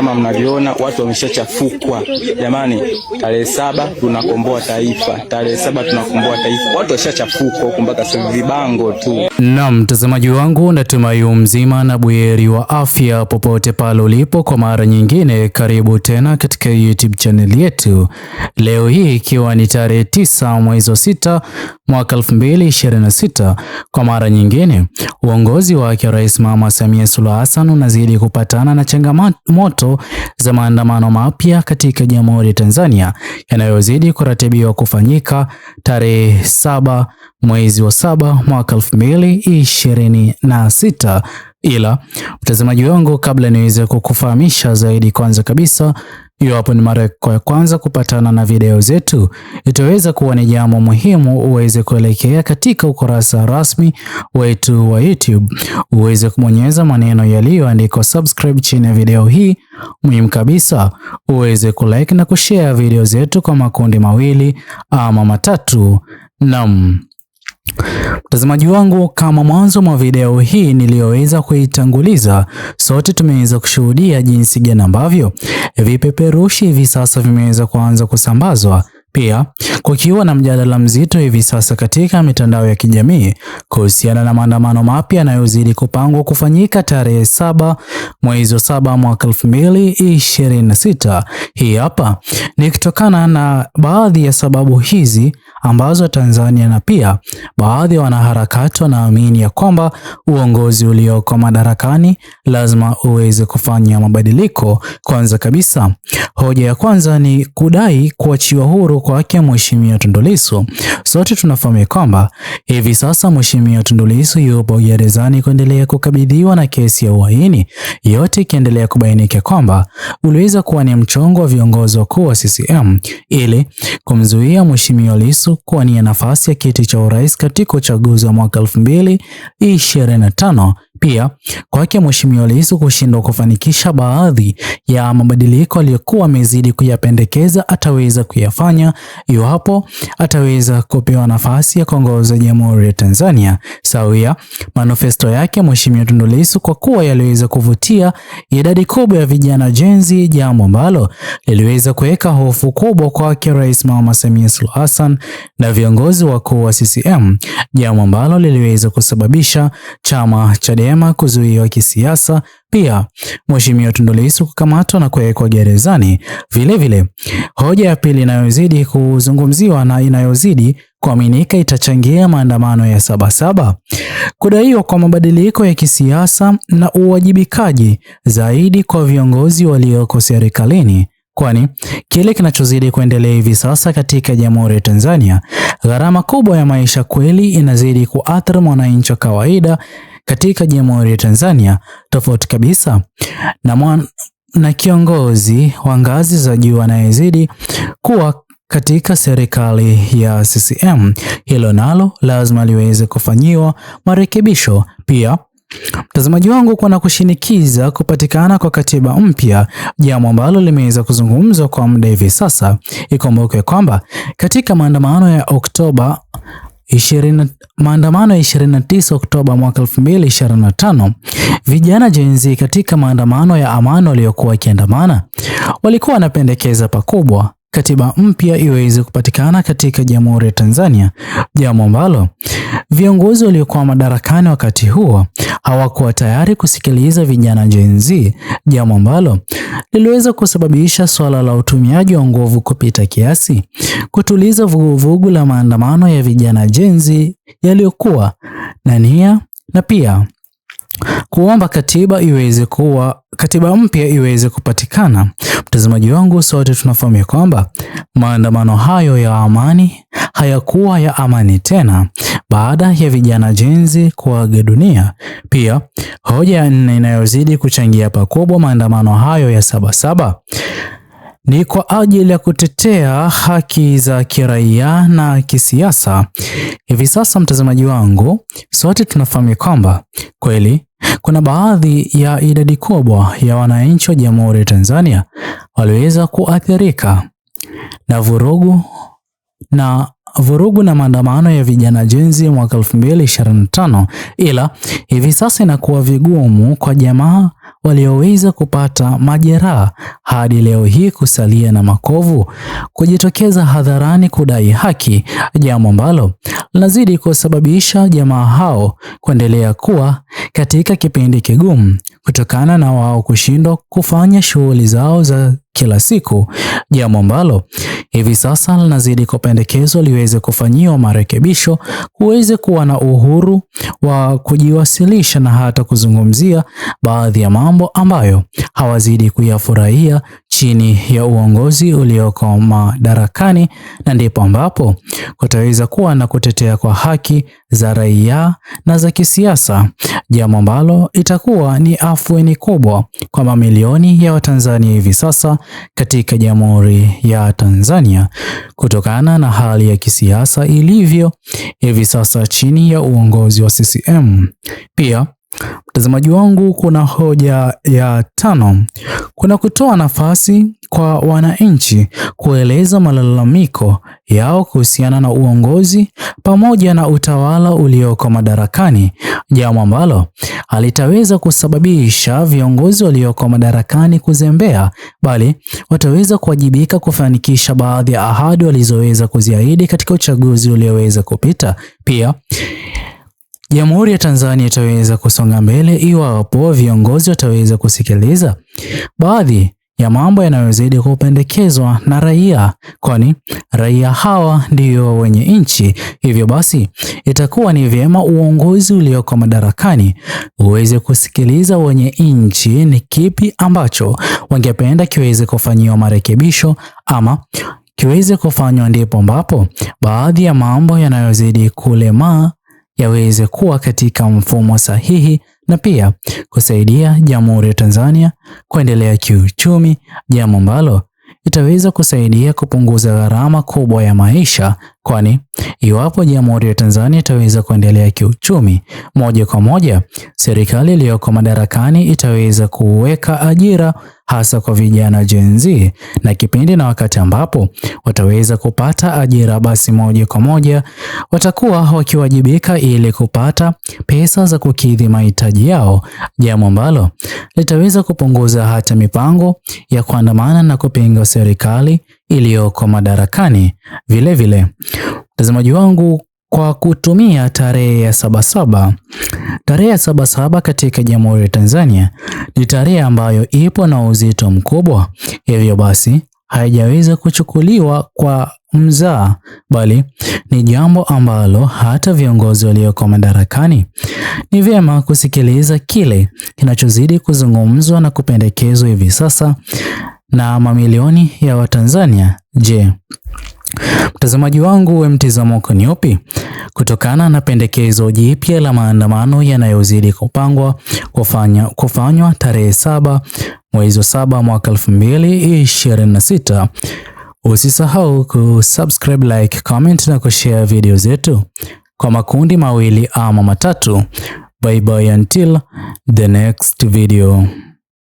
Kama mnavyoona watu wameshachafukwa. Jamani, tarehe 7 tunakomboa taifa. Tarehe 7 tunakomboa taifa. Watu washachafukwa huko mpaka sasa vibango tu. Na mtazamaji wangu, natumai mzima na buheri wa afya popote pale ulipo. Kwa mara nyingine karibu tena katika YouTube channel yetu. Leo hii ikiwa ni tarehe 9 mwezi wa 6 mwaka 2026, kwa mara nyingine uongozi wa Rais Mama Samia Suluhu Hassan unazidi kupatana na changamoto za maandamano mapya katika Jamhuri ya Tanzania yanayozidi kuratibiwa kufanyika tarehe 7 mwezi wa 7 mwaka 2026. Ila mtazamaji wangu, kabla niweze kukufahamisha zaidi, kwanza kabisa, iwapo ni mara ya kwanza kupatana na video zetu, itaweza kuwa ni jambo muhimu uweze kuelekea katika ukurasa rasmi wetu wa YouTube, uweze kubonyeza maneno yaliyoandikwa subscribe chini ya video hii. Muhimu kabisa uweze kulike na kushare video zetu kwa makundi mawili ama matatu. Naam mtazamaji wangu, kama mwanzo mwa video hii niliyoweza kuitanguliza, sote tumeweza kushuhudia jinsi gani ambavyo vipeperushi hivi sasa vimeweza kuanza kusambazwa, pia kukiwa na mjadala mzito hivi sasa katika mitandao ya kijamii kuhusiana na maandamano mapya yanayozidi kupangwa kufanyika tarehe 7 mwezi wa 7 mwaka 2026. Hii hapa ni kutokana na baadhi ya sababu hizi ambazo Tanzania na pia baadhi ya wanaharakati wanaamini ya kwamba uongozi ulioko madarakani lazima uweze kufanya mabadiliko. Kwanza kabisa, hoja ya kwanza ni kudai kuachiwa huru kwake Mheshimiwa Tundu Lissu. Sote tunafahamu kwamba hivi sasa Mheshimiwa Tundu Lissu yupo gerezani kuendelea kukabidhiwa na kesi ya uhaini, yote ikiendelea kubainika kwamba uliweza kuwa ni mchongo wa viongozi wakuu wa CCM ili kumzuia Mheshimiwa Lissu kuwania nafasi ya kiti cha urais katika uchaguzi wa mwaka 2025. Pia kwake Mheshimiwa Lissu kushindwa kufanikisha baadhi ya mabadiliko aliyokuwa amezidi kuyapendekeza ataweza kuyafanya iwapo ataweza kupewa nafasi ya kuongoza Jamhuri ya Tanzania. Sawia manifesto yake Mheshimiwa Tundu Lissu, kwa kuwa yaliweza kuvutia idadi kubwa ya vijana Gen Z, jambo ambalo liliweza kuweka hofu kubwa kwake Rais Mama Samia Suluhu Hassan na viongozi wakuu wa CCM, jambo ambalo liliweza kusababisha chama Chadema kuzuiwa kisiasa, pia Mheshimiwa Tundu Lissu kukamatwa na kuwekwa gerezani. Vile hoja ya pili inayozidi kuzungumziwa na inayozidi kuaminika itachangia maandamano ya Sabasaba, kudaiwa kwa mabadiliko ya kisiasa na uwajibikaji zaidi kwa viongozi walioko serikalini, kwani kile kinachozidi kuendelea hivi sasa katika Jamhuri ya Tanzania, gharama kubwa ya maisha kweli inazidi kuathiri mwananchi wa kawaida katika Jamhuri ya Tanzania, tofauti kabisa na kiongozi wa ngazi za juu anayezidi kuwa katika serikali ya CCM. Hilo nalo lazima liweze kufanyiwa marekebisho. Pia mtazamaji wangu, kuna kushinikiza kupatikana kwa katiba mpya, jambo ambalo limeweza kuzungumzwa kwa muda hivi sasa. Ikumbukwe kwamba katika maandamano ya 29 Oktoba mwaka 2025, vijana Gen Z katika maandamano ya amani waliokuwa wakiandamana walikuwa wanapendekeza pakubwa katiba mpya iweze kupatikana katika Jamhuri ya Tanzania, jambo ambalo viongozi waliokuwa madarakani wakati huo hawakuwa tayari kusikiliza vijana Gen Z, jambo ambalo liliweza kusababisha swala la utumiaji wa nguvu kupita kiasi kutuliza vuguvugu la maandamano ya vijana Gen Z yaliyokuwa na nia na pia kuomba katiba mpya iweze kupatikana. Mtazamaji wangu, sote tunafahamu kwamba maandamano hayo ya amani hayakuwa ya amani tena baada ya vijana Gen Z kuaga dunia. Pia hoja ya nne inayozidi kuchangia pakubwa maandamano hayo ya Sabasaba ni kwa ajili ya kutetea haki za kiraia na kisiasa. Hivi sasa mtazamaji wangu, sote tunafahamu kwamba kweli kuna baadhi ya idadi kubwa ya wananchi wa Jamhuri ya Tanzania waliweza kuathirika na vurugu na maandamano ya vijana Gen Z mwaka 2025, ila hivi sasa inakuwa vigumu kwa jamaa walioweza kupata majeraha hadi leo hii kusalia na makovu kujitokeza hadharani kudai haki, jambo ambalo linazidi kusababisha jamaa hao kuendelea kuwa katika kipindi kigumu kutokana na wao kushindwa kufanya shughuli zao za kila siku, jambo ambalo hivi sasa linazidi kupendekezwa liweze kufanyiwa marekebisho, kuweze kuwa na uhuru wa kujiwasilisha na hata kuzungumzia baadhi ya mambo ambayo hawazidi kuyafurahia chini ya uongozi ulioko madarakani, na ndipo ambapo kutaweza kuwa na kutetea kwa haki za raia na za kisiasa, jambo ambalo itakuwa ni afueni kubwa kwa mamilioni ya Watanzania hivi sasa katika Jamhuri ya Tanzania kutokana na hali ya kisiasa ilivyo hivi sasa chini ya uongozi wa CCM. Pia mtazamaji wangu, kuna hoja ya 5, kuna kutoa nafasi kwa wananchi kueleza malalamiko yao kuhusiana na uongozi pamoja na utawala ulioko madarakani, jambo ambalo halitaweza kusababisha viongozi walioko madarakani kuzembea, bali wataweza kuwajibika kufanikisha baadhi ya ahadi walizoweza kuziahidi katika uchaguzi ulioweza kupita. Pia Jamhuri ya Tanzania itaweza kusonga mbele iwapo viongozi wataweza kusikiliza baadhi ya mambo yanayozidi kupendekezwa na raia, kwani raia hawa ndio wenye nchi. Hivyo basi itakuwa ni vyema uongozi ulioko madarakani uweze kusikiliza wenye nchi ni kipi ambacho wangependa kiweze kufanyiwa marekebisho ama kiweze kufanywa, ndipo ambapo baadhi ya mambo yanayozidi kulemaa yaweze kuwa katika mfumo sahihi na pia kusaidia Jamhuri ya Tanzania kuendelea kiuchumi, jambo ambalo itaweza kusaidia kupunguza gharama kubwa ya maisha, kwani iwapo Jamhuri ya Tanzania itaweza kuendelea kiuchumi, moja kwa moja serikali iliyoko madarakani itaweza kuweka ajira hasa kwa vijana Gen Z, na kipindi na wakati ambapo wataweza kupata ajira, basi moja kwa moja watakuwa wakiwajibika ili kupata pesa za kukidhi mahitaji yao, jambo ambalo litaweza kupunguza hata mipango ya kuandamana na kupinga serikali iliyoko madarakani. Vile vile mtazamaji wangu, kwa kutumia tarehe ya Sabasaba, tarehe ya Sabasaba katika Jamhuri ya Tanzania ni tarehe ambayo ipo na uzito mkubwa, hivyo basi haijaweza kuchukuliwa kwa mzaha, bali ni jambo ambalo hata viongozi walioko madarakani ni vyema kusikiliza kile kinachozidi kuzungumzwa na kupendekezwa hivi sasa na mamilioni ya Watanzania. Je, mtazamaji wangu, mtazamo wako ni upi kutokana na pendekezo jipya la maandamano yanayozidi kupangwa kufanywa tarehe 7 mwezi wa 7 mwaka 2026? Usisahau kusubscribe, like, comment na kushare video zetu kwa makundi mawili ama matatu. Bye bye until the next video.